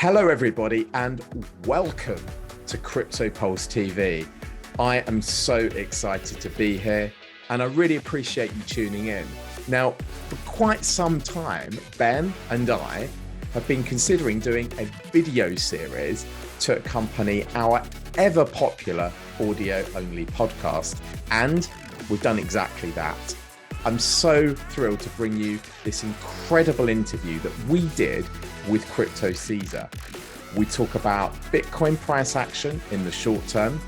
Hello, everybody, and welcome to Crypto Pulse TV. I am so excited to be here, and I really appreciate you tuning in. Now, for quite some time, Ben and I have been considering doing a video series to accompany our ever popular audio-only podcast, and we've done exactly that. I'm so thrilled to bring you this incredible interview that we did with Crypto Caeser. We talk about Bitcoin price action in the short term,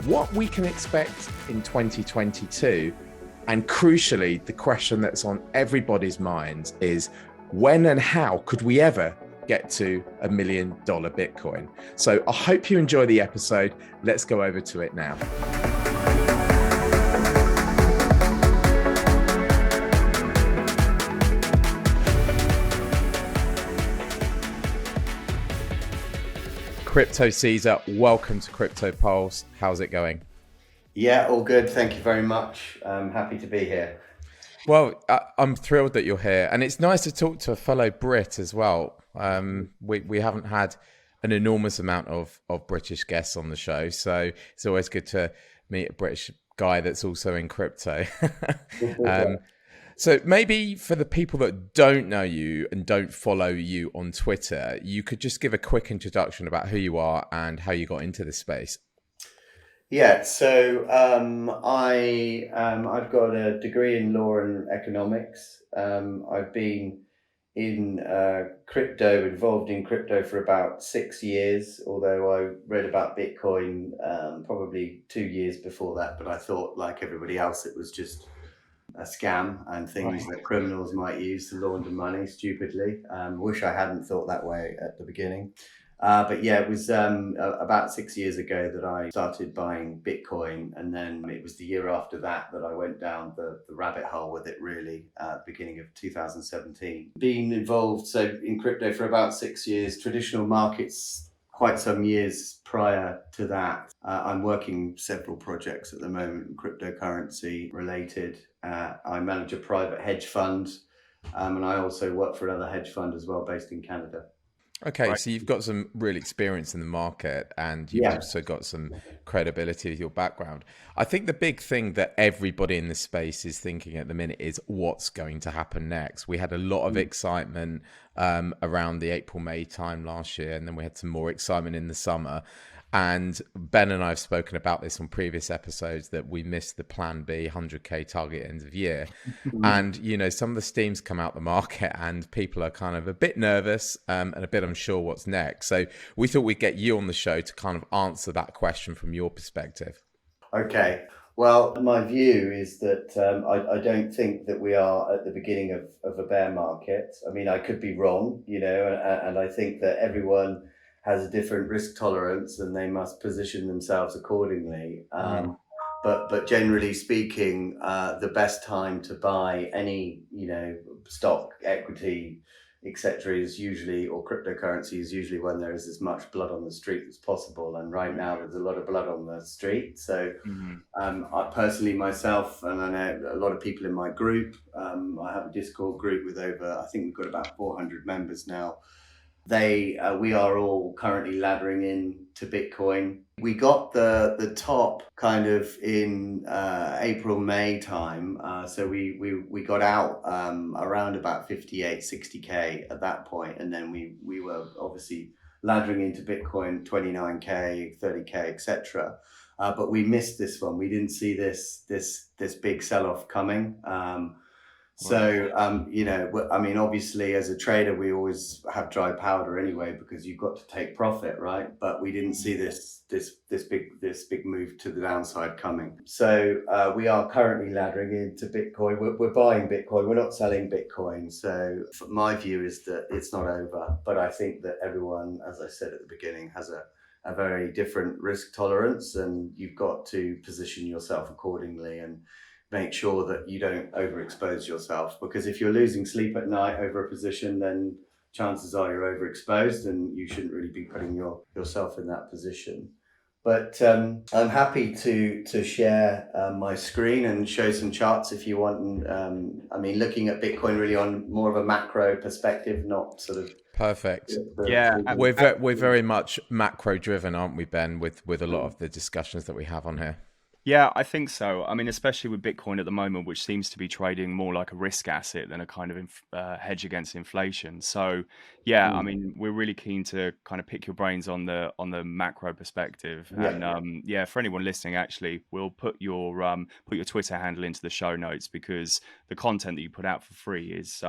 what we can expect in 2022, and crucially, the question that's on everybody's minds is when and how could we ever get to $1 million Bitcoin? So I hope you enjoy the episode. Let's go over to it now. Crypto Caeser, welcome to Crypto Pulse. How's it going? Yeah, all good. Thank you very much. I'm happy to be here. Well, I'm thrilled that you're here, and it's nice to talk to a fellow Brit as well. We haven't had an enormous amount of British guests on the show, so it's always good to meet a British guy that's also in crypto. So maybe for the people that don't know you and don't follow you on Twitter, you could just give a quick introduction about who you are and how you got into this space. Yeah, so I've got a degree in law and economics. I've been in involved in crypto for about 6 years, although I read about Bitcoin probably 2 years before that, but I thought, like everybody else, it was just a scam and things that criminals might use to launder money stupidly. Wish I hadn't thought that way at the beginning. But yeah, it was about 6 years ago that I started buying Bitcoin, and then it was the year after that that I went down the rabbit hole with it, really, beginning of 2017. Being involved in crypto for about 6 years, traditional markets quite some years prior to that. I'm working several projects at the moment, cryptocurrency related. I manage a private hedge fund, and I also work for another hedge fund as well, based in Canada. Okay, so you've got some real experience in the market, and you've also got some credibility with your background. I think the big thing that everybody in this space is thinking at the minute is what's going to happen next. We had a lot of excitement around the April-May time last year, and then we had some more excitement in the summer. And Ben and I have spoken about this on previous episodes that we missed the Plan B 100K target end of year. And, you know, some of the steam's come out the market and people are kind of a bit nervous and a bit unsure what's next. So we thought we'd get you on the show to kind of answer that question from your perspective. Okay. Well, my view is that I don't think that we are at the beginning of a bear market. I mean, I could be wrong, you know, and I think that everyone has a different risk tolerance and they must position themselves accordingly. But generally speaking, the best time to buy any, you know, stock, equity, etc. is usually, or cryptocurrency is usually when there is as much blood on the street as possible. And right now there's a lot of blood on the street. So I personally myself, and I know a lot of people in my group, I have a Discord group with over, I think we've got about 400 members now. We are all currently laddering in to Bitcoin. We got the top kind of in April, May time. So we got out around about 58, 60K at that point. And then we were obviously laddering into Bitcoin, 29K, 30K, etc. But we missed this one. We didn't see this big sell-off coming. So, you know, I mean, obviously as a trader, we always have dry powder anyway, because you've got to take profit, right? But we didn't see this big move to the downside coming. So we are currently laddering into Bitcoin. We're buying Bitcoin. We're not selling Bitcoin. So my view is that it's not over. But I think that everyone, as I said at the beginning, has a very different risk tolerance, and you've got to position yourself accordingly and make sure that you don't overexpose yourself, because if you're losing sleep at night over a position, then chances are you're overexposed and you shouldn't really be putting yourself in that position. But I'm happy to share my screen and show some charts if you want. And I mean, looking at Bitcoin really on more of a macro perspective, not sort of Perfect. Yeah, We're very much macro driven, aren't we, Ben? With a lot of the discussions that we have on here. yeah, I think so. I mean, especially with Bitcoin at the moment, which seems to be trading more like a risk asset than a kind of hedge against inflation. So, yeah, I mean, we're really keen to kind of pick your brains on the macro perspective. And yeah, for anyone listening, actually, we'll put your Twitter handle into the show notes, because the content that you put out for free is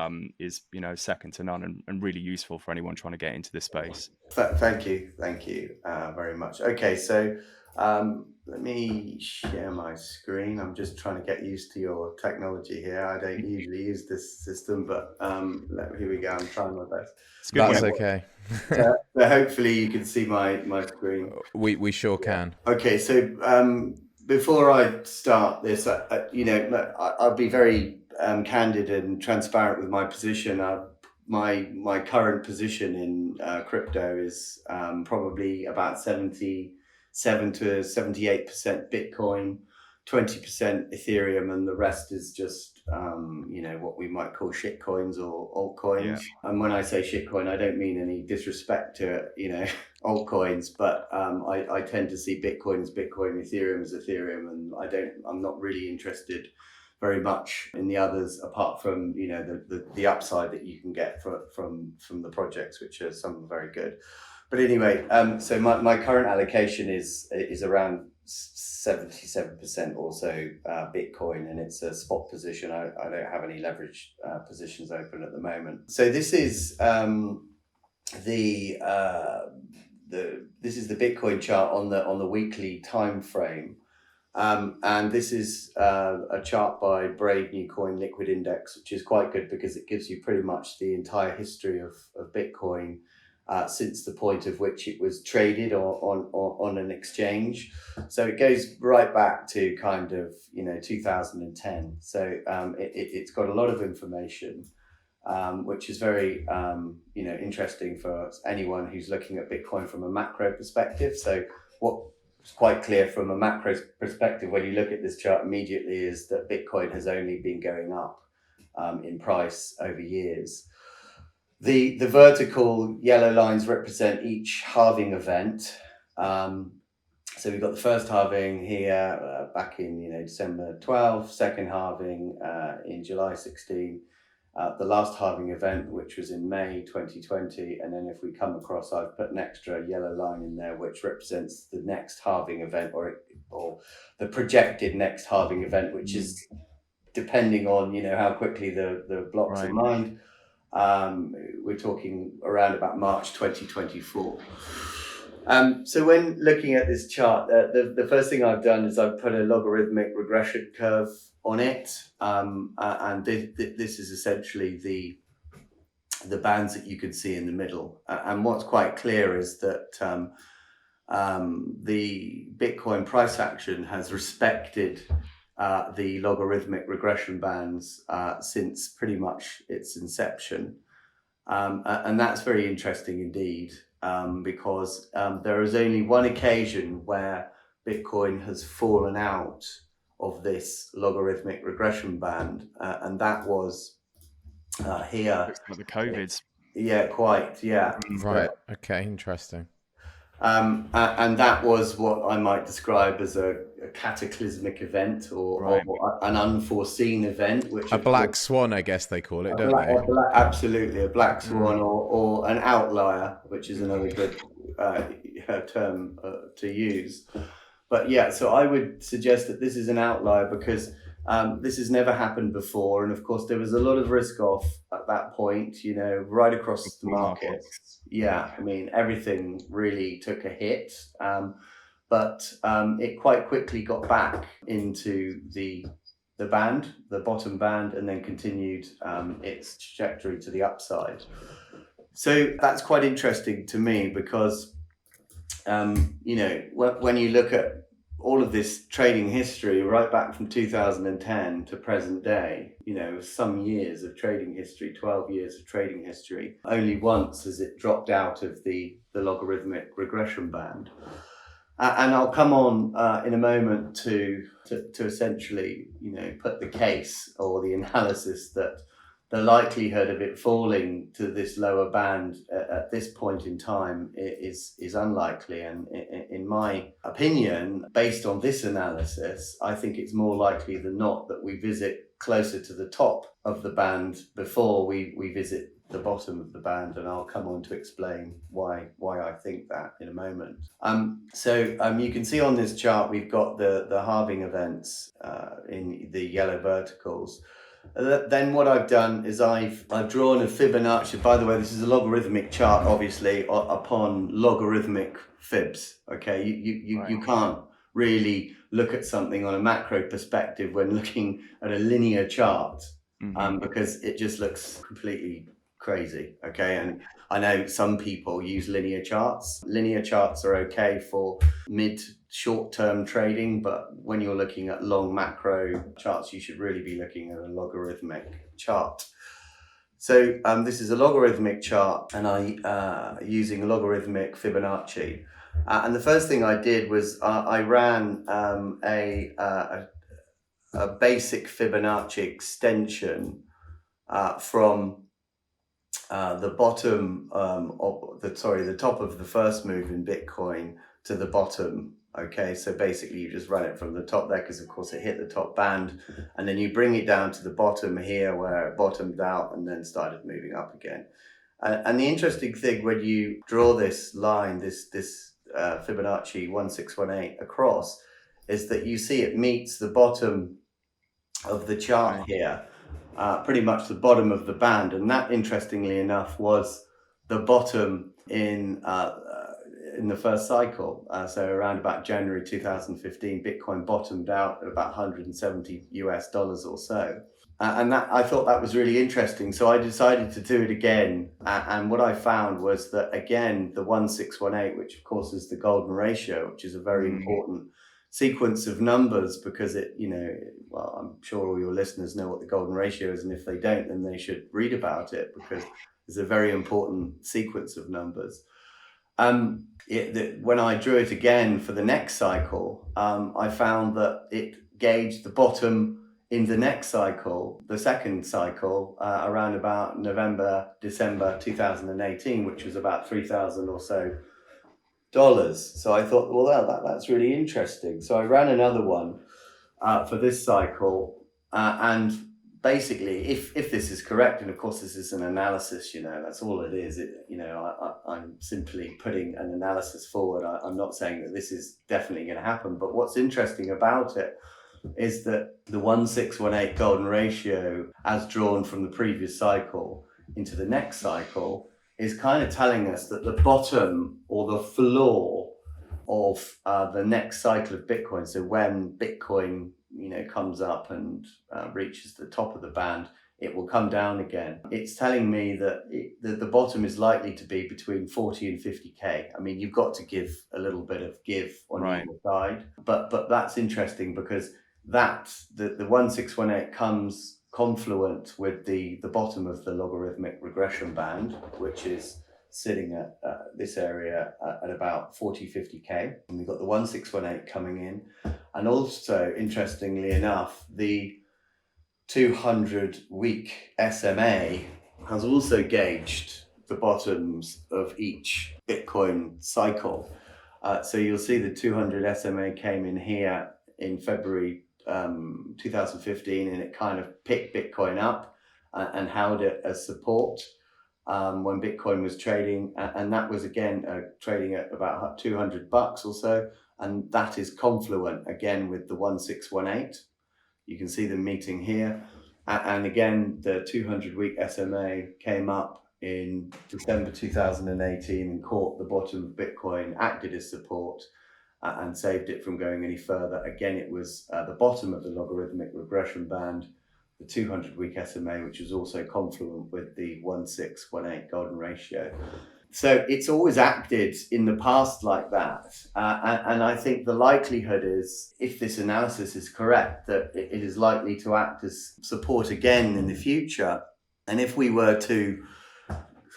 second to none, and really useful for anyone trying to get into this space. Thank you very much. Okay, so let me share my screen. I'm just trying to get used to your technology here. I don't usually use this system, but here we go. I'm trying my best. That's okay. So hopefully you can see my screen. We sure can. Okay, so before I start this, I'll be very candid and transparent with my position. My current position in crypto is probably about 77 to 78% Bitcoin, 20% Ethereum, and the rest is just what we might call shit coins or altcoins. Yeah. And when I say shitcoin, I don't mean any disrespect to altcoins, but I tend to see Bitcoin as Bitcoin, Ethereum as Ethereum, and I'm not really interested very much in the others, apart from the upside that you can get from the projects, which are some very good. But anyway, so my current allocation is around 77% or so Bitcoin, and it's a spot position. I don't have any leverage positions open at the moment. So this is this is the Bitcoin chart on the weekly time frame. And this is a chart by Brave New Coin Liquid Index, which is quite good because it gives you pretty much the entire history of Bitcoin since the point of which it was traded on an exchange. So it goes right back to kind of 2010. So it's got a lot of information, which is very interesting for anyone who's looking at Bitcoin from a macro perspective. So what's quite clear from a macro perspective when you look at this chart immediately is that Bitcoin has only been going up in price over years. The vertical yellow lines represent each halving event. So we've got the first halving here back in December 12, second halving in July 16, the last halving event, which was in May 2020. And then if we come across, I've put an extra yellow line in there, which represents the next halving event or the projected next halving event, which is depending on, how quickly the blocks are mined. We're talking around about March 2024. So when looking at this chart, the first thing I've done is I've put a logarithmic regression curve on it, and this is essentially the bands that you can see in the middle. And what's quite clear is that the Bitcoin price action has respected the logarithmic regression bands since pretty much its inception. And that's very interesting indeed, because there is only one occasion where Bitcoin has fallen out of this logarithmic regression band, and that was here. Looks like the COVIDs. Yeah, quite. Yeah. Right. Okay. Interesting. And that was what I might describe as a cataclysmic event or an unforeseen event, which a black swan, I guess they call it, don't they? Absolutely, a black swan or an outlier, which is another good term to use. But yeah, so I would suggest that this is an outlier because this has never happened before, and of course there was a lot of risk off at that point, right across the market. Yeah, I mean everything really took a hit, but it quite quickly got back into the band, the bottom band, and then continued its trajectory to the upside. So that's quite interesting to me because when you look at all of this trading history right back from 2010 to present day, some years of trading history, 12 years of trading history. Only once has it dropped out of the logarithmic regression band. And I'll come on in a moment to essentially, put the case or the analysis that the likelihood of it falling to this lower band at this point in time is unlikely. And in my opinion, based on this analysis, I think it's more likely than not that we visit closer to the top of the band before we visit the bottom of the band, and I'll come on to explain why I think that in a moment. You can see on this chart we've got the halving events in the yellow verticals. Then what I've done is I've drawn a Fibonacci. By the way, this is a logarithmic chart, obviously, upon logarithmic fibs. Okay, you can't really look at something on a macro perspective when looking at a linear chart, because it just looks completely crazy. Okay, and I know some people use linear charts. Linear charts are okay for short-term trading, but when you're looking at long macro charts, you should really be looking at a logarithmic chart. So this is a logarithmic chart, and I using logarithmic Fibonacci. And the first thing I did was I ran a basic Fibonacci extension from the bottom the top of the first move in Bitcoin to the bottom. Okay, so basically you just run it from the top there, because of course it hit the top band, and then you bring it down to the bottom here where it bottomed out and then started moving up again. And the interesting thing when you draw this line, this Fibonacci 1618 across, is that you see it meets the bottom of the chart here, pretty much the bottom of the band, and that, interestingly enough, was the bottom in the first cycle. So around about January 2015, Bitcoin bottomed out at about $170 or so. And that, I thought that was really interesting. So I decided to do it again. And what I found was that, again, the 1618, which of course is the golden ratio, which is a very important sequence of numbers, because it, well, I'm sure all your listeners know what the golden ratio is. And if they don't, then they should read about it, because it's a very important sequence of numbers. When I drew it again for the next cycle, I found that it gauged the bottom in the next cycle, the second cycle, around about November, December 2018, which was about $3,000 or so. So I thought, well, that's really interesting. So I ran another one for this cycle, and basically, if this is correct, and of course this is an analysis, that's all it is. I'm simply putting an analysis forward. I'm not saying that this is definitely going to happen, but what's interesting about it is that the 1618 golden ratio, as drawn from the previous cycle into the next cycle, is kind of telling us that the bottom or the floor of the next cycle of Bitcoin, so when Bitcoin comes up and reaches the top of the band, it will come down again. It's telling me that the bottom is likely to be between 40 and 50K. I mean, you've got to give a little bit of give on either side, but that's interesting, because the 1618 comes confluent with the bottom of the logarithmic regression band, which is sitting at this area at about 40-50K. And we've got the 1618 coming in. And also, interestingly enough, the 200-week SMA has also gauged the bottoms of each Bitcoin cycle. So you'll see the 200 SMA came in here in February 2015, and it kind of picked Bitcoin up and held it as support when Bitcoin was trading, and that was again trading at about $200 or so, and that is confluent again with the 1618. You can see them meeting here, and again the 200-week SMA came up in December 2018 and caught the bottom of Bitcoin, acted as support, and saved it from going any further. Again, it was the bottom of the logarithmic regression band, the 200-week SMA, which was also confluent with the 1618 golden ratio. So it's always acted in the past like that. And I think the likelihood is, if this analysis is correct, that it is likely to act as support again in the future. And if we were to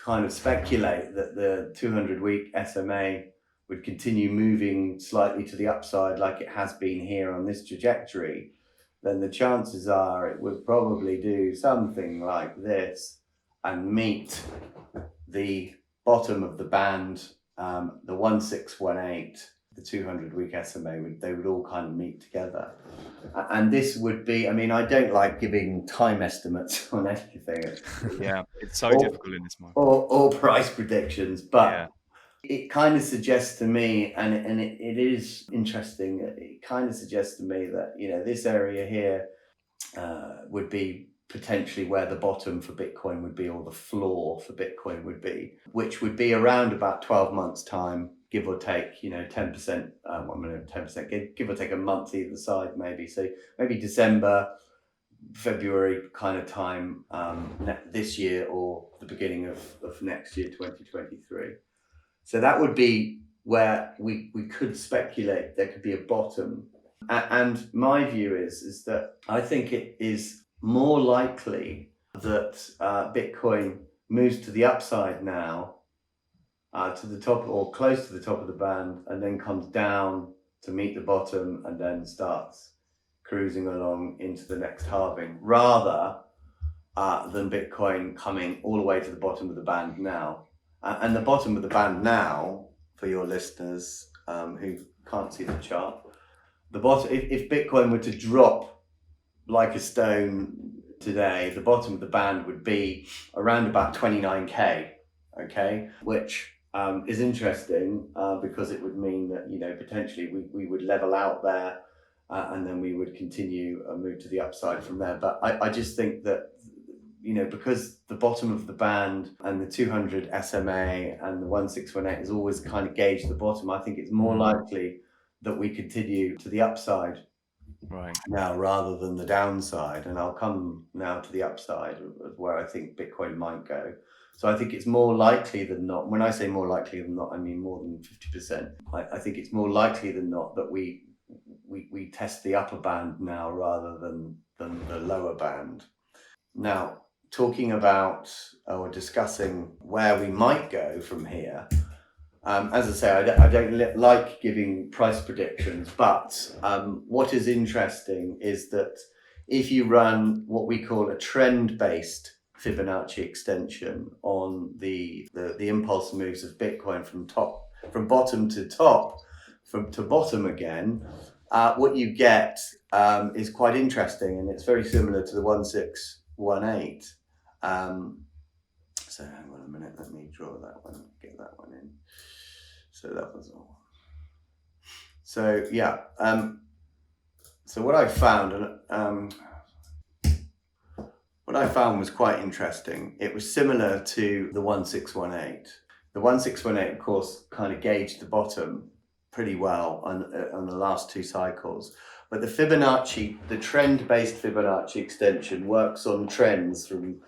kind of speculate that the 200-week SMA would continue moving slightly to the upside like it has been here on this trajectory, then the chances are it would probably do something like this and meet the bottom of the band, the 1618, the 200-week SMA, they would all kind of meet together. And this would be, I mean, I don't like giving time estimates on anything. Yeah, it's so difficult in this market. Or price predictions, but Yeah. it kind of suggests to me, and it is interesting, it kind of suggests to me that, you know, this area here would be potentially where the bottom for Bitcoin would be, or the floor for Bitcoin would be, which would be around about 12 months time, give or take, you know, 10%, 10%, give or take a month either side, maybe. So maybe December, February kind of time this year, or the beginning of next year, 2023. So that would be where we could speculate there could be a bottom. And my view is that I think it is more likely that Bitcoin moves to the upside now, to the top or close to the top of the band, and then comes down to meet the bottom and then starts cruising along into the next halving, rather than Bitcoin coming all the way to the bottom of the band now. And the bottom of the band now, for your listeners who can't see the chart, the bottom, if Bitcoin were to drop like a stone today, the bottom of the band would be around about 29K, okay? Which is interesting because it would mean that, you know, potentially we would level out there and then we would continue and move to the upside from there. But I just think that, you know, because the bottom of the band and the 200 SMA and the 1618 is always kind of gauge the bottom, I think it's more likely that we continue to the upside now rather than the downside. And I'll come now to the upside of where I think Bitcoin might go. So I think it's more likely than not. When I say more likely than not, I mean more than 50%. I think it's more likely than not that we test the upper band now rather than the lower band. Now, talking about or discussing where we might go from here, as I say, I don't like giving price predictions, but what is interesting is that if you run what we call a trend-based Fibonacci extension on the impulse moves of Bitcoin from bottom to top, to bottom again, what you get is quite interesting, and it's very similar to the 1618. So hang on a minute, let me draw that one, get that one in. So that was all. So yeah, so what I found, was quite interesting. It was similar to the 1618. The 1618, of course, kind of gauged the bottom pretty well on the last two cycles. But the Fibonacci, the trend-based Fibonacci extension works on trends from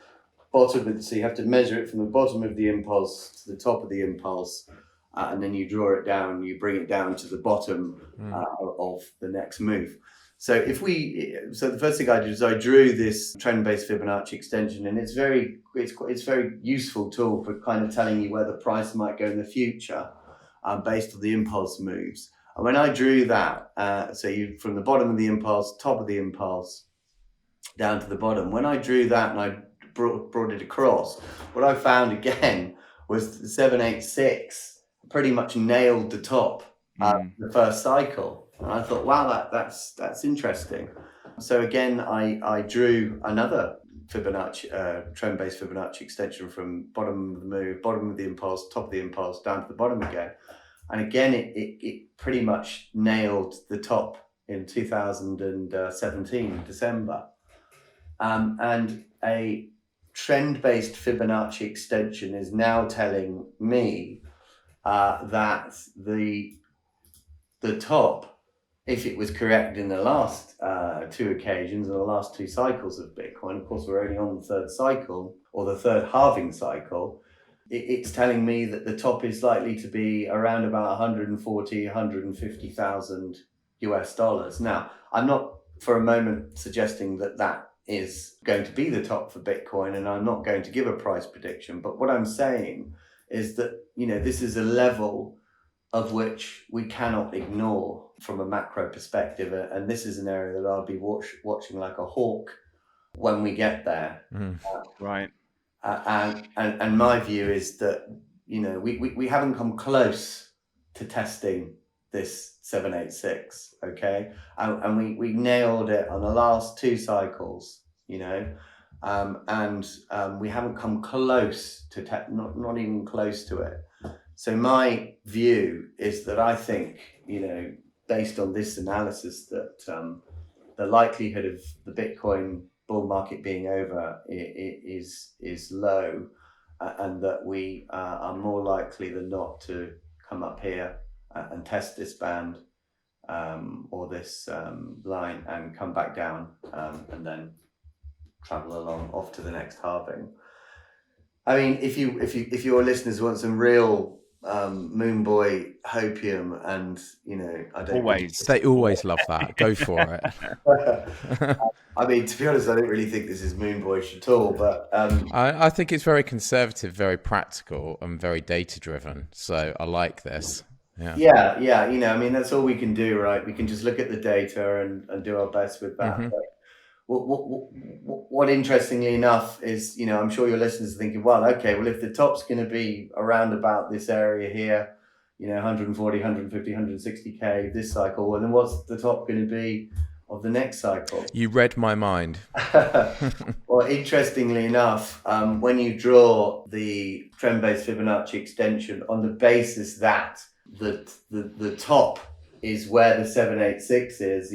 bottom, so you have to measure it from the bottom of the impulse to the top of the impulse, and then you draw it down, you bring it down to the bottom of the next move. So the first thing I did is I drew this trend-based Fibonacci extension, and it's very useful tool for kind of telling you where the price might go in the future, based on the impulse moves. And when I drew that, from the bottom of the impulse, top of the impulse, down to the bottom, when I drew that and I brought it across, what I found again was the 786 pretty much nailed the top the first cycle. And I thought, wow, that's interesting. So again, I drew another Fibonacci, trend-based Fibonacci extension from bottom of the move, bottom of the impulse, top of the impulse, down to the bottom again. And again, it pretty much nailed the top in 2017, December. And a trend-based Fibonacci extension is now telling me that the top, if it was correct in the last two occasions, or the last two cycles of Bitcoin, of course we're only on the third cycle, or the third halving cycle, it's telling me that the top is likely to be around about 150,000 US dollars. Now, I'm not for a moment suggesting that is going to be the top for Bitcoin, and I'm not going to give a price prediction, but what I'm saying is that, you know, this is a level of which we cannot ignore from a macro perspective. And this is an area that I'll be watching like a hawk when we get there. Right. And my view is that, we haven't come close to testing this 786, okay? And we nailed it on the last two cycles, and we haven't come close to, not even close to it. So my view is that I think, based on this analysis, that the likelihood of the Bitcoin bull market being over is low, and that we are more likely than not to come up here and test this band or this line and come back down and then travel along off to the next halving. I mean, if your listeners want some real moon boy hopium, and I don't Always. They always love that. Go for it. I mean, to be honest, I don't really think this is moon boyish at all, but I think it's very conservative, very practical, and very data driven. So I like this. Yeah. I mean, that's all we can do, right? We can just look at the data and do our best with that. But what interestingly enough is, I'm sure your listeners are thinking, well, okay, well, if the top's going to be around about this area here, 140, 150, 160K this cycle, well, then what's the top going to be of the next cycle? You read my mind. Well, interestingly enough, when you draw the trend-based Fibonacci extension on the basis that the top is where the 786 is,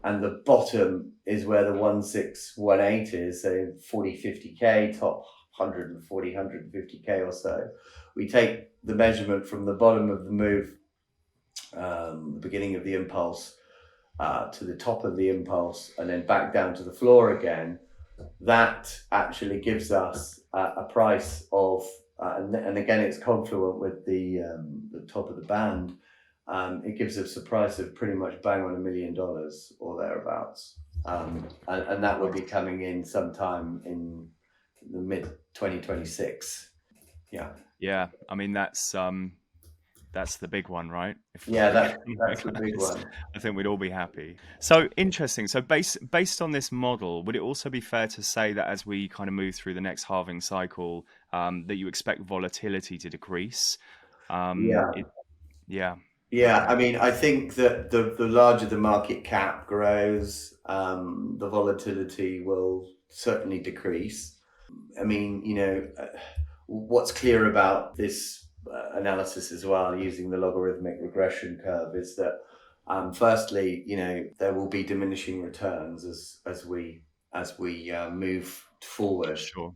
and the bottom is where the 1618 is, so 40, 50K, top 140, 150K or so. We take the measurement from the bottom of the move, the beginning of the impulse, to the top of the impulse, and then back down to the floor again. That actually gives us a price of, and again, it's confluent with the top of the band. It gives us a price of pretty much bang on $1 million or thereabouts, and that will be coming in sometime in the mid 2026. Yeah. I mean, that's the big one, right? That's the big one. I think we'd all be happy. So interesting. So based on this model, would it also be fair to say that as we kind of move through the next halving cycle, that you expect volatility to decrease? Yeah, I mean, I think that the larger the market cap grows, the volatility will certainly decrease. I mean, what's clear about this analysis as well, using the logarithmic regression curve, is that firstly, there will be diminishing returns as we move forward. Sure.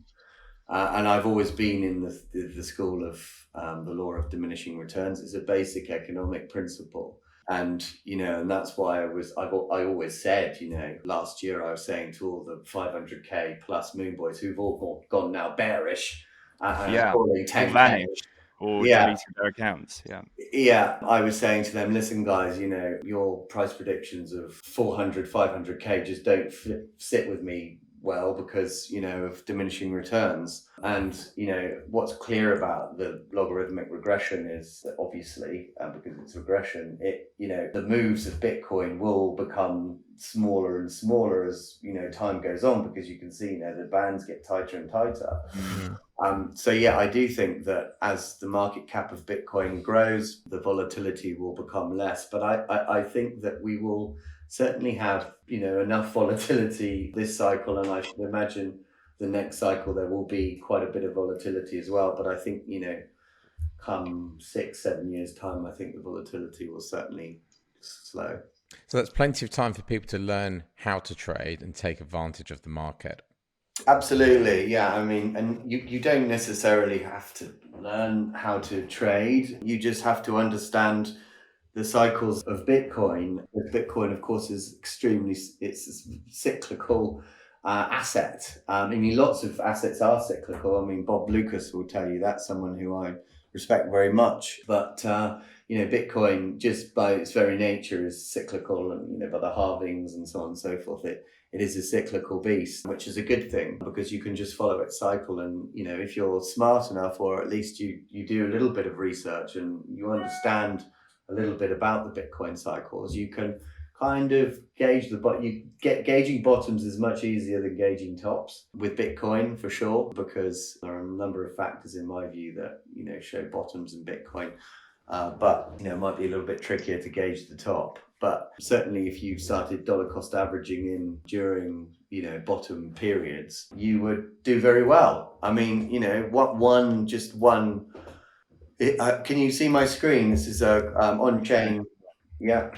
And I've always been in the school of the law of diminishing returns. It's a basic economic principle. And, and that's why I always said, last year I was saying to all the 500K plus moon boys who've all gone now bearish, calling 10K. Vanished or deleted their accounts. Yeah, I was saying to them, listen, guys, your price predictions of 400, 500K just don't sit with me well, because of diminishing returns. And what's clear about the logarithmic regression is that obviously, because it's regression, the moves of Bitcoin will become smaller and smaller as time goes on, because you can see the bands get tighter and tighter. So I do think that as the market cap of Bitcoin grows, the volatility will become less. But I think that we will certainly have enough volatility this cycle, and I should imagine the next cycle there will be quite a bit of volatility as well. But I think come 6-7 years time, I think the volatility will certainly slow. So that's plenty of time for people to learn how to trade and take advantage of the market. Absolutely, yeah. I mean, and you don't necessarily have to learn how to trade. You just have to understand the cycles of Bitcoin. Bitcoin, of course, is it's a cyclical asset. I mean, lots of assets are cyclical. I mean, Bob Lucas will tell you that's someone who I respect very much. But Bitcoin, just by its very nature, is cyclical, and by the halvings and so on and so forth, it is a cyclical beast, which is a good thing because you can just follow its cycle. And, if you're smart enough, or at least you do a little bit of research and you understand a little bit about the Bitcoin cycles, you can kind of gauge gauging bottoms is much easier than gauging tops with Bitcoin, for sure, because there are a number of factors in my view that show bottoms in Bitcoin, but it might be a little bit trickier to gauge the top. But certainly if you started dollar cost averaging in during bottom periods, you would do very well. I mean, can you see my screen? This is a on-chain. Yeah.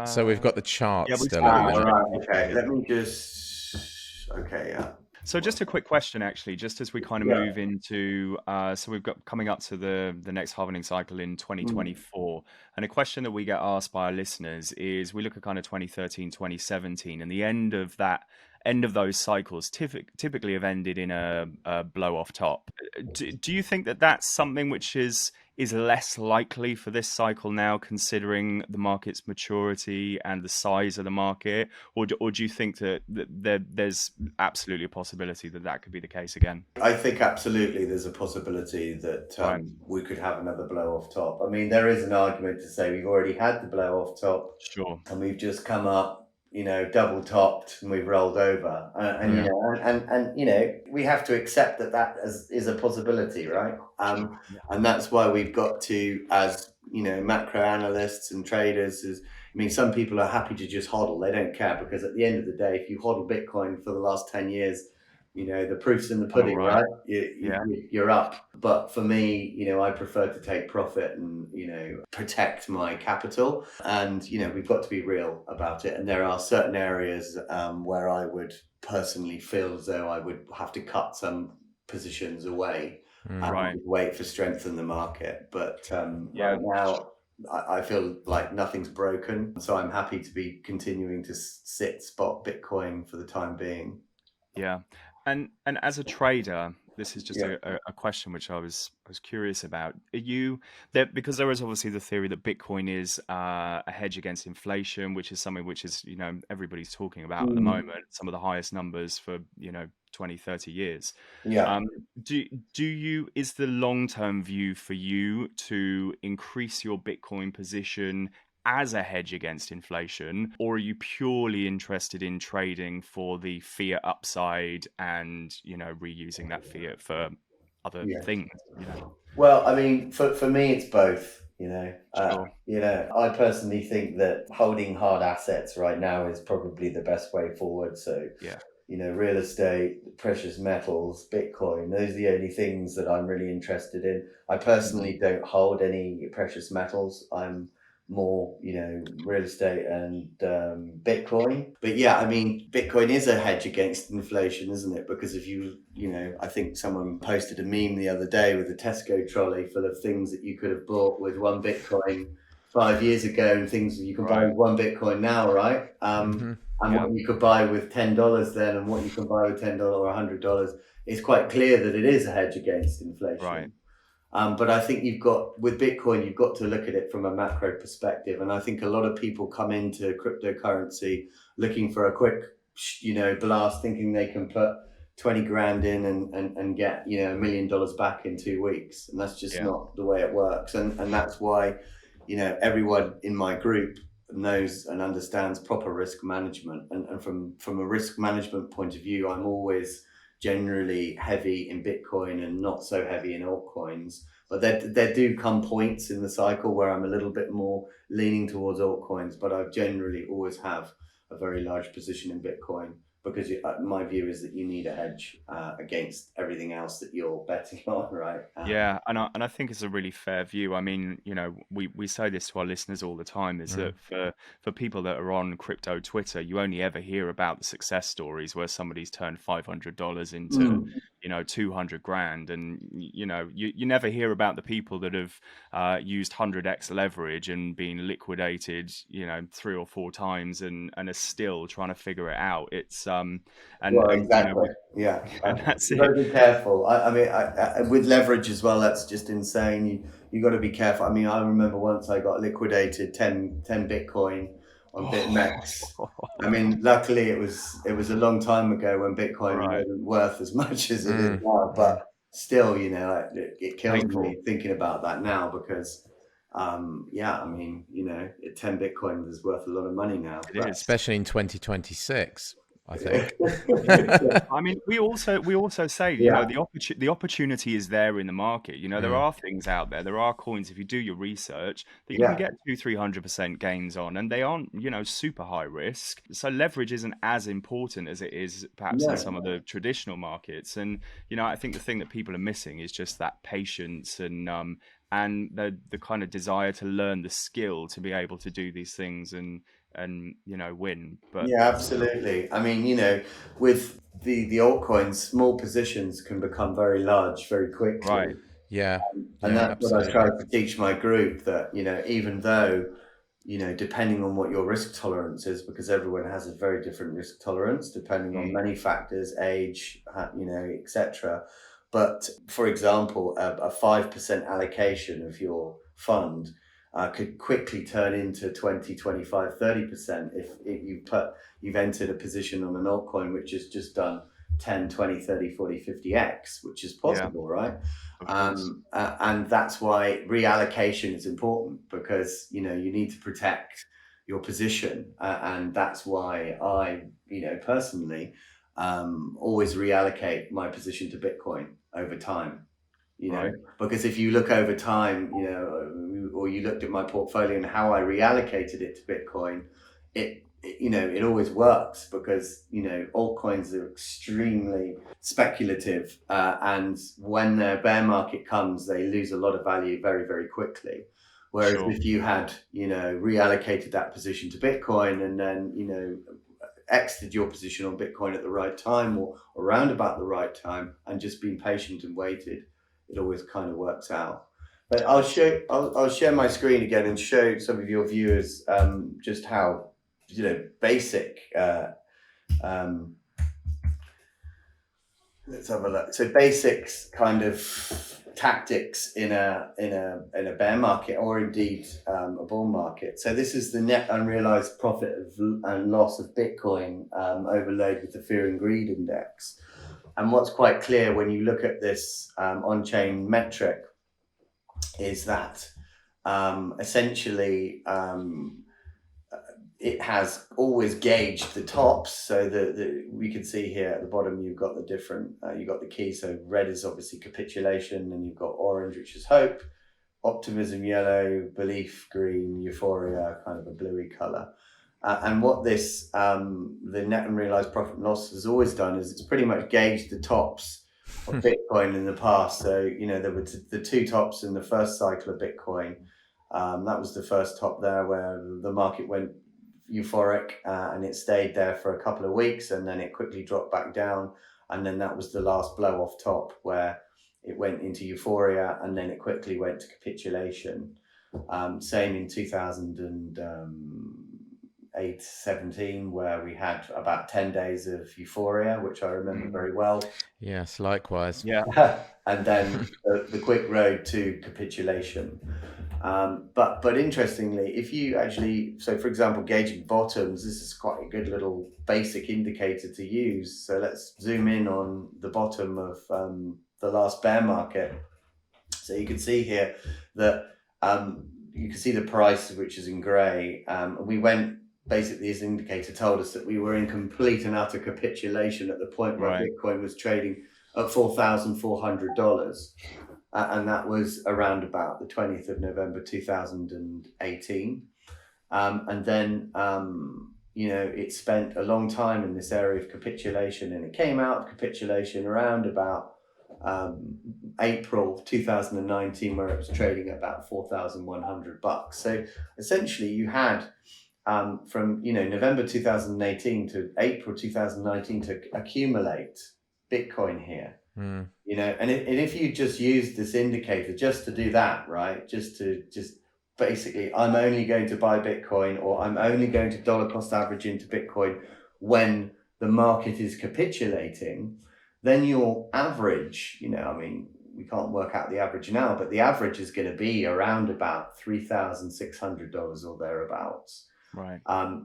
So we've got the chart yeah, we still see at the the minute. chart. Okay. Let me just. Okay. Yeah. So just a quick question, actually, just as we kind of move into, so we've got coming up to the next halving cycle in 2024. And a question that we get asked by our listeners is, we look at kind of 2013, 2017, and the end of those cycles typically have ended in a blow off top. Do you think that that's something which is less likely for this cycle now, considering the market's maturity and the size of the market, or do you think that there's absolutely a possibility that could be the case again? I think absolutely there's a possibility that we could have another blow off top. I mean, there is an argument to say we've already had the blow off top, Sure, and we've just come up, double topped, and we've rolled over, and we have to accept that is a possibility, right? And that's why we've got to, as macro analysts and traders, some people are happy to just hodl. They don't care, because at the end of the day, if you hodl Bitcoin for the last 10 years, the proof's in the pudding, right? You're up. But for me, I prefer to take profit and, protect my capital. And, we've got to be real about it. And there are certain areas where I would personally feel as though I would have to cut some positions away and wait for strength in the market. But right now, I feel like nothing's broken. So I'm happy to be continuing to sit spot Bitcoin for the time being. Yeah. And as a trader, this is just a question which I was curious about. Are you there, because there is obviously the theory that Bitcoin is a hedge against inflation, which is something which is everybody's talking about at the moment, some of the highest numbers for 20, 30 years. Is the long-term view for you to increase your Bitcoin position as a hedge against inflation, or are you purely interested in trading for the fiat upside and reusing that fiat for other things? Well, I mean, for me, it's both. Sure. I personally think that holding hard assets right now is probably the best way forward. So real estate, precious metals, Bitcoin, those are the only things that I'm really interested in. I personally don't hold any precious metals. I'm more, real estate and Bitcoin. But Bitcoin is a hedge against inflation, isn't it? Because if I think someone posted a meme the other day with a Tesco trolley full of things that you could have bought with one Bitcoin 5 years ago, and things that you can buy with one Bitcoin now, right? And what you could buy with $10 then, and what you can buy with $10 or $100, it's quite clear that it is a hedge against inflation. Right. But I think with Bitcoin, you've got to look at it from a macro perspective. And I think a lot of people come into cryptocurrency looking for a quick, blast, thinking they can put 20 grand in and get, $1 million back in 2 weeks. And that's just not the way it works. And that's why, everyone in my group knows and understands proper risk management. And from a risk management point of view, I'm always generally heavy in Bitcoin and not so heavy in altcoins. But there do come points in the cycle where I'm a little bit more leaning towards altcoins, but I generally always have a very large position in Bitcoin, because my view is that you need a hedge against everything else that you're betting on, right? And I think it's a really fair view. I mean, we say this to our listeners all the time, is that for people that are on crypto Twitter, you only ever hear about the success stories where somebody's turned $500 into 200 grand, and you never hear about the people that have used 100x leverage and been liquidated 3 or 4 times and are still trying to figure it out. It's exactly. And that's you've got to be careful. I mean, with leverage as well, that's just insane. You got to be careful. I mean, I remember once I got liquidated 10 Bitcoin on Oh, BitMEX. I mean, luckily it was a long time ago when Bitcoin right. wasn't worth as much as it is Mm, now, but mm. still, it kills Painful. me thinking about that now because, yeah, I mean, 10 Bitcoin is worth a lot of money now. It But is. Especially in 2026, I think. I mean, we also say, yeah, the opportunity is there in the market. There Mm, are things out there. There are coins, if you do your research, that you can yeah, get 200-300% gains on, and they aren't, super high risk. So leverage isn't as important as it is perhaps in no, some of the traditional markets. And I think the thing that people are missing is just that patience and the kind of desire to learn the skill to be able to do these things and win. But yeah, still, absolutely. I mean, with the altcoins, small positions can become very large very quickly. right. yeah, And yeah, that's what I try absolutely. to teach my group that, even though, depending on what your risk tolerance is, because everyone has a very different risk tolerance, depending on Mm, many factors, age, etc. But for example, a 5% allocation of your fund could quickly turn into 20, 25, 30% if you've entered a position on an altcoin which has just done 10, 20, 30, 40, 50x, which is yeah, possible, right? of course. And that's why reallocation is important because you need to protect your position, and that's why I personally always reallocate my position to Bitcoin over time. Right. Because if you look over time, or you looked at my portfolio and how I reallocated it to Bitcoin, it always works because altcoins are extremely speculative, and when their bear market comes, they lose a lot of value very, very quickly. Whereas Sure. if you had reallocated that position to Bitcoin and then exited your position on Bitcoin at the right time or around about the right time and just been patient and waited, it always kind of works out. But I'll share my screen again and show some of your viewers just how basic. Um, let's have a look. So basics kind of tactics in a bear market or indeed a bull market. So this is the net unrealized profit and loss of Bitcoin overlaid with the fear and greed index. And what's quite clear when you look at this on-chain metric is that essentially it has always gauged the tops. So we can see here at the bottom, you've got the different, you've got the key. So red is obviously capitulation, and you've got orange, which is hope, optimism, yellow, belief, green, euphoria, kind of a bluey color. And what this, the net unrealized profit and loss has always done is it's pretty much gauged the tops of Bitcoin in the past. So, there were the two tops in the first cycle of Bitcoin. That was the first top there where the market went euphoric and it stayed there for a couple of weeks and then it quickly dropped back down. And then that was the last blow off top where it went into euphoria and then it quickly went to capitulation. Same in 2008, 17, where we had about 10 days of euphoria, which I remember very well. Yes, likewise. Yeah. And then the quick road to capitulation. But interestingly, if you actually, so for example, gauging bottoms, this is quite a good little basic indicator to use. So let's zoom in on the bottom of the last bear market. So you can see here that you can see the price, which is in grey. We went, basically, this indicator told us that we were in complete and utter capitulation at the point where Right. Bitcoin was trading at $4,400. And that was around about the 20th of November 2018. And then, it spent a long time in this area of capitulation, and it came out of capitulation around about April 2019, where it was trading at about $4,100. So essentially, you had from November 2018 to April 2019 to accumulate Bitcoin here. Mm. And if you just use this indicator just to do that, right? Just basically, I'm only going to buy Bitcoin, or I'm only going to dollar cost average into Bitcoin when the market is capitulating, then your average, I mean, we can't work out the average now, but the average is going to be around about $3,600 or thereabouts. Right.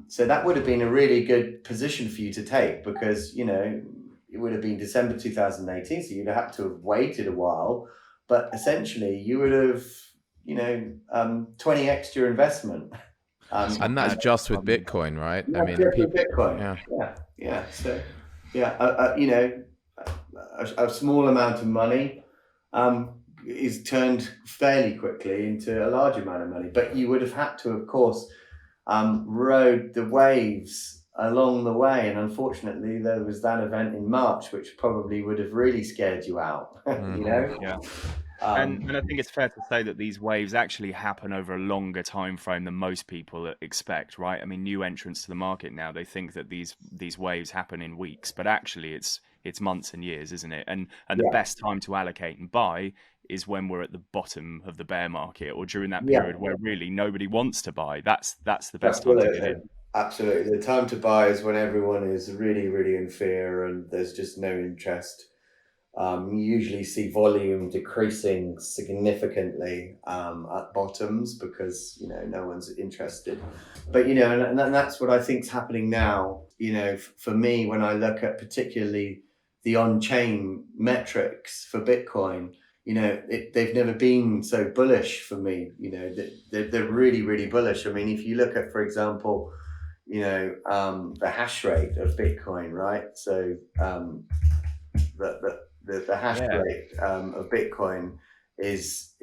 So that would have been a really good position for you to take, because, it would have been December 2018, so you'd have to have waited a while, but essentially you would have, 20x your investment. And that's just with Bitcoin, right? Yeah, just with Bitcoin. Yeah. So, a small amount of money is turned fairly quickly into a large amount of money. But you would have had to, of course, rode the waves along the way. And unfortunately, there was that event in March, which probably would have really scared you out, Yeah. And I think it's fair to say that these waves actually happen over a longer time frame than most people expect, right? I mean, new entrants to the market now, they think that these waves happen in weeks, but actually it's months and years, isn't it? And the best time to allocate and buy is when we're at the bottom of the bear market, or during that period where really nobody wants to buy. That's the best time to get in. Absolutely. The time to buy is when everyone is really, really in fear and there's just no interest. You usually see volume decreasing significantly at bottoms because, no one's interested. But, and that's what I think is happening now. For me, when I look at particularly the on-chain metrics for Bitcoin, they've never been so bullish for me. They're really, really bullish. I mean, if you look at, for example, the hash rate of Bitcoin, right? So the hash rate of Bitcoin is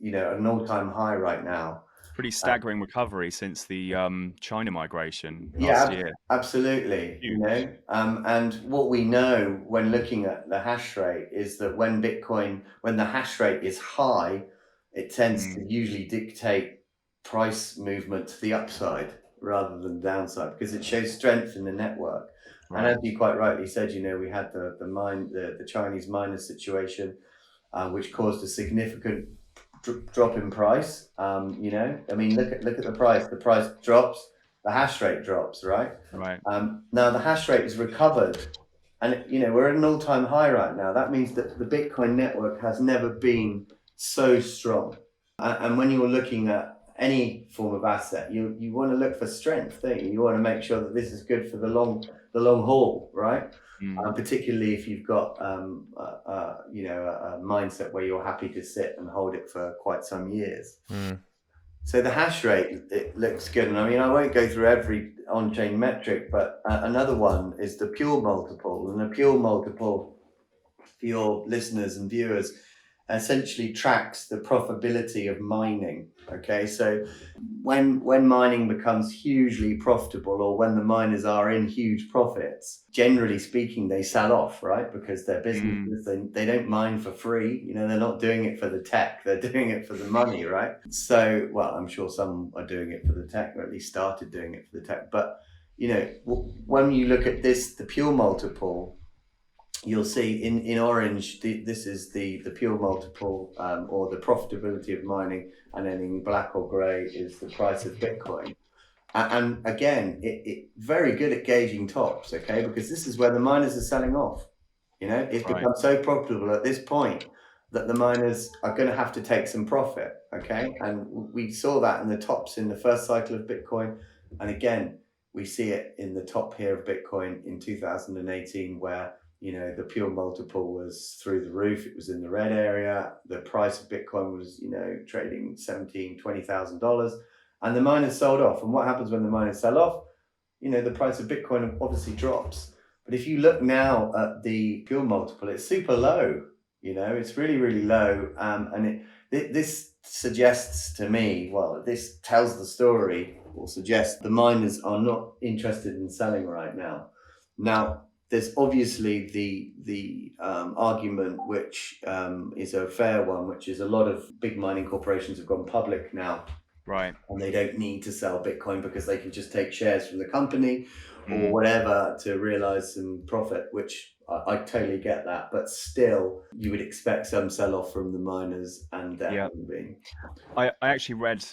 an all-time high right now. Pretty staggering recovery since the China migration last year. Absolutely. And what we know when looking at the hash rate is that when the hash rate is high, it tends to usually dictate price movement to the upside rather than downside, because it shows strength in the network. Right. And as you quite rightly said, we had the Chinese miners situation, which caused a significant drop in price. I mean, look at the price. The price drops, the hash rate drops, right? Right. Now the hash rate is recovered, and we're at an all-time high right now. That means that the Bitcoin network has never been so strong. And when you're looking at any form of asset, you want to look for strength, don't you? You want to make sure that this is good for the long haul, right? Particularly if you've got a mindset where you're happy to sit and hold it for quite some years. So the hash rate, it looks good. And I mean, I won't go through every on-chain metric, but another one is the pure multiple. And the pure multiple, for your listeners and viewers, essentially tracks the profitability of mining. Okay, so when mining becomes hugely profitable, or when the miners are in huge profits, generally speaking, they sell off, right? Because they're businesses, they don't mine for free. They're not doing it for the tech, they're doing it for the money, right? So, well, I'm sure some are doing it for the tech, or at least started doing it for the tech. But, when you look at this, the pure multiple, you'll see in orange, this is the pure multiple, or the profitability of mining, and then in black or gray is the price of Bitcoin. And again, it very good at gauging tops, okay? Because this is where the miners are selling off. It's become so profitable at this point that the miners are going to have to take some profit, okay? And we saw that in the tops in the first cycle of Bitcoin. And again, we see it in the top here of Bitcoin in 2018, where the pure multiple was through the roof. It was in the red area. The price of Bitcoin was, trading $17,000, $20,000, and the miners sold off. And what happens when the miners sell off? The price of Bitcoin obviously drops. But if you look now at the pure multiple, it's super low. It's really, really low. And this suggests to me, this tells the story, or suggests the miners are not interested in selling right now. Now, there's obviously the argument, which is a fair one, which is a lot of big mining corporations have gone public now. Right. And they don't need to sell Bitcoin because they can just take shares from the company or whatever to realize some profit, which I totally get that. But still, you would expect some sell-off from the miners, and there hasn't been. I actually read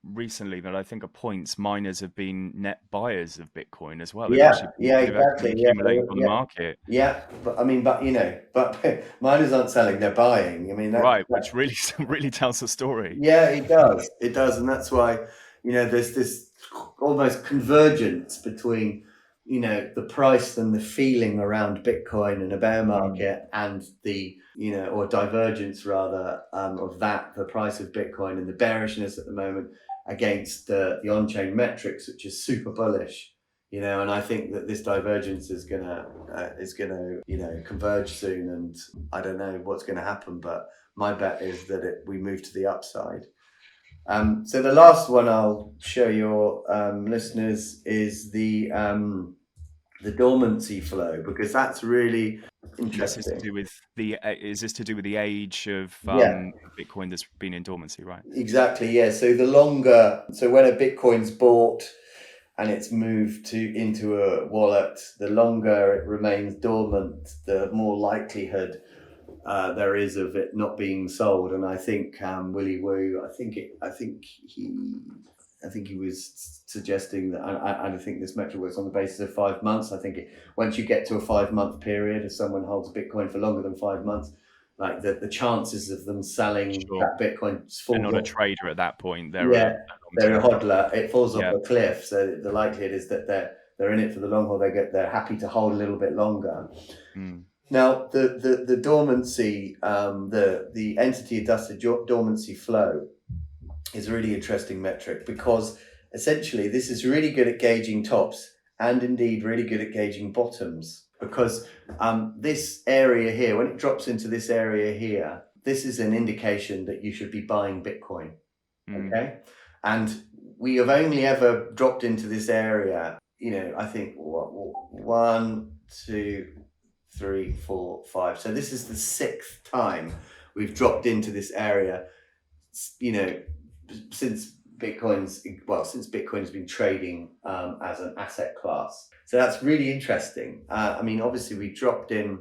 recently that I think at points miners have been net buyers of Bitcoin as well. Exactly. Accumulated on the market. Yeah, but I mean, but miners aren't selling; they're buying. I mean, which really tells the story. Yeah, it does, and that's why there's this almost convergence between, you know, the price and the feeling around Bitcoin in a bear market and the, you know, or divergence rather, of that, the price of Bitcoin and the bearishness at the moment against the on-chain metrics, which is super bullish. You know, and I think that this divergence is gonna, you know, converge soon, and I don't know what's going to happen, but my bet is that we move to the upside. So the last one I'll show your listeners is the Dormancy Flow, because that's really This is to interesting. do with is this to do with the age of Yeah. Bitcoin that's been in dormancy, right? Exactly, yeah. So when a Bitcoin's bought and it's moved into a wallet, the longer it remains dormant, the more likelihood there is of it not being sold. And I think Willy Woo, I think he was suggesting that, I think this metric works on the basis of 5 months. I think once you get to a 5-month period, if someone holds Bitcoin for longer than 5 months, like the chances of them selling that Bitcoin They're not a off. trader at that point. They're a hodler. It falls off Yeah. a cliff. So the likelihood is that they're in it for the long haul. They're happy to hold a little bit longer. Now, the dormancy, the entity adjusted dormancy flow is a really interesting metric, because essentially this is really good at gauging tops and indeed really good at gauging bottoms, because this area here, when it drops into this area here, this is an indication that you should be buying Bitcoin. Okay. And we have only ever dropped into this area, you know, I think 1, 2, 3, 4, 5. So this is the 6th time we've dropped into this area, you know, since Bitcoin's been trading as an asset class. So that's really interesting. I mean, obviously we dropped in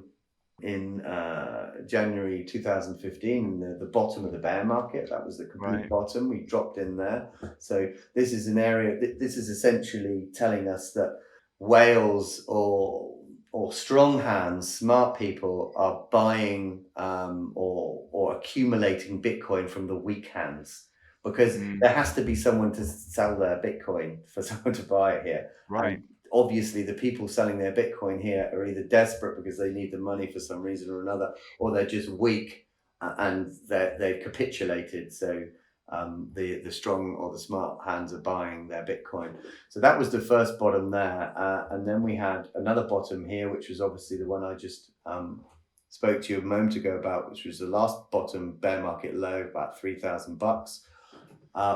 January 2015, the bottom of the bear market. That was the complete bottom. We dropped in there. So this is an area, this is essentially telling us that whales or strong hands, smart people, are buying or accumulating Bitcoin from the weak hands, because there has to be someone to sell their Bitcoin for someone to buy it here. Right. And obviously the people selling their Bitcoin here are either desperate because they need the money for some reason or another, or they're just weak and they've capitulated. So the strong or the smart hands are buying their Bitcoin. So that was the first bottom there. And then we had another bottom here, which was obviously the one I just spoke to you a moment ago about, which was the last bottom bear market low, about $3,000,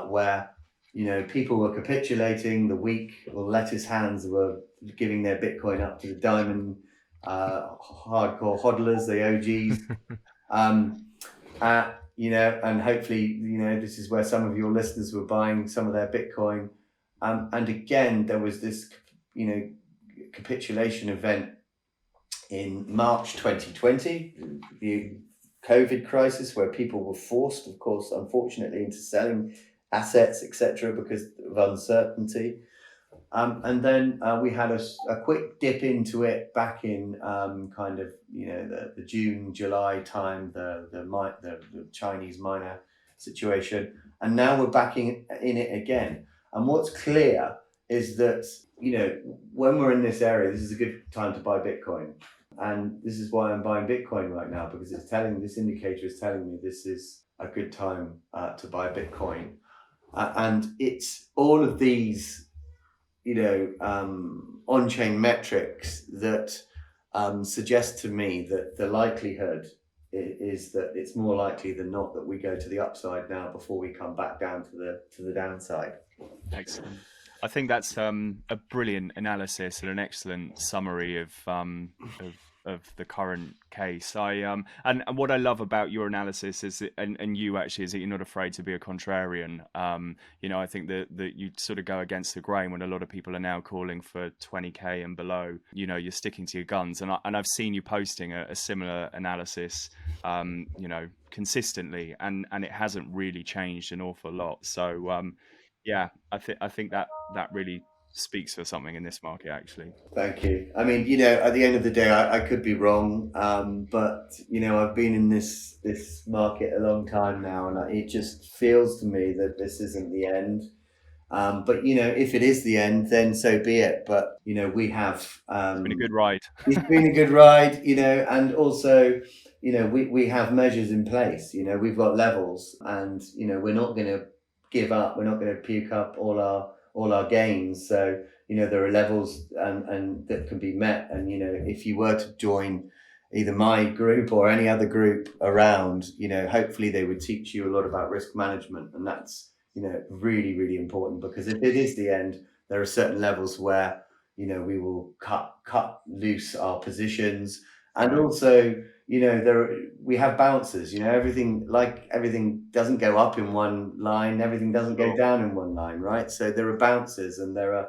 where, you know, people were capitulating, the weak or lettuce hands were giving their Bitcoin up to the diamond hardcore hodlers, the OGs. You know, and hopefully, you know, this is where some of your listeners were buying some of their Bitcoin. And again, there was this, you know, capitulation event in March 2020, the COVID crisis, where people were forced, of course, unfortunately, into selling assets, etc., because of uncertainty. And then we had a quick dip into it back in kind of, you know, the June, July time, the Chinese miner situation. And now we're back in it again. And what's clear is that, you know, when we're in this area, this is a good time to buy Bitcoin. And this is why I'm buying Bitcoin right now, because this indicator is telling me this is a good time to buy Bitcoin. And it's all of these, you know, on-chain metrics that suggest to me that the likelihood is that it's more likely than not that we go to the upside now before we come back down to the downside. Excellent. I think that's a brilliant analysis and an excellent summary of the current case. And what I love about your analysis is that, and you actually, is that you're not afraid to be a contrarian. You know, I think that you sort of go against the grain when a lot of people are now calling for 20K and below. You know, you're sticking to your guns, and I've seen you posting a similar analysis, you know, consistently, and it hasn't really changed an awful lot. So yeah, I think that really speaks for something in this market, actually. Thank you. I mean, you know, at the end of the day, I could be wrong, but you know, I've been in this market a long time now, and it just feels to me that this isn't the end. But if it is the end, then so be it. But we have It's been a good ride. it's been a good ride, and also we have measures in place. We've got levels, and we're not going to give up. We're not going to puke up all our gains. So there are levels and that can be met. And if you were to join either my group or any other group around, hopefully they would teach you a lot about risk management, and that's really, really important, because if it is the end, there are certain levels where we will cut loose our positions, and Right. also we have bounces. Everything doesn't go up in one line, everything doesn't go Sure. down in one line, right? So there are bounces, and there are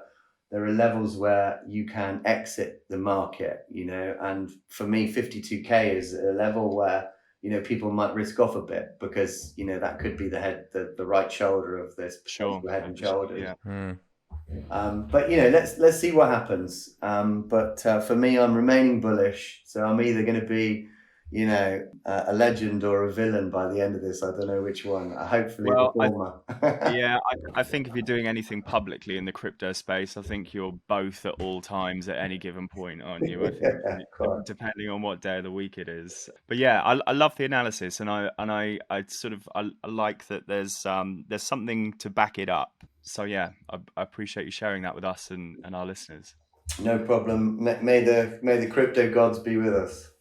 levels where you can exit the market, and for me 52k is a level where people might risk off a bit, because that could be the right shoulder of this Sure. potential head and shoulders. Yeah. But let's see what happens. But for me, I'm remaining bullish, so I'm either going to be a legend or a villain by the end of this. I don't know which one. Hopefully the Well, former. yeah, I think if you're doing anything publicly in the crypto space, I think you're both at all times at any given point, aren't you? I think Yeah, quite. depending on what day of the week it is. But yeah, I love the analysis, and I sort of I like that there's something to back it up. So yeah, I appreciate you sharing that with us and our listeners. No problem. May the crypto gods be with us.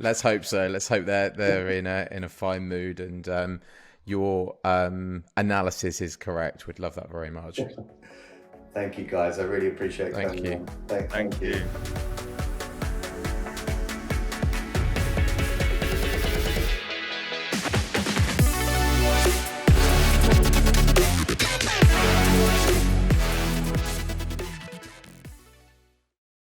Let's hope so. Let's hope they're in a fine mood, and your analysis is correct. We'd love that very much. Thank you, guys. I really appreciate it. Thank you. Thank you.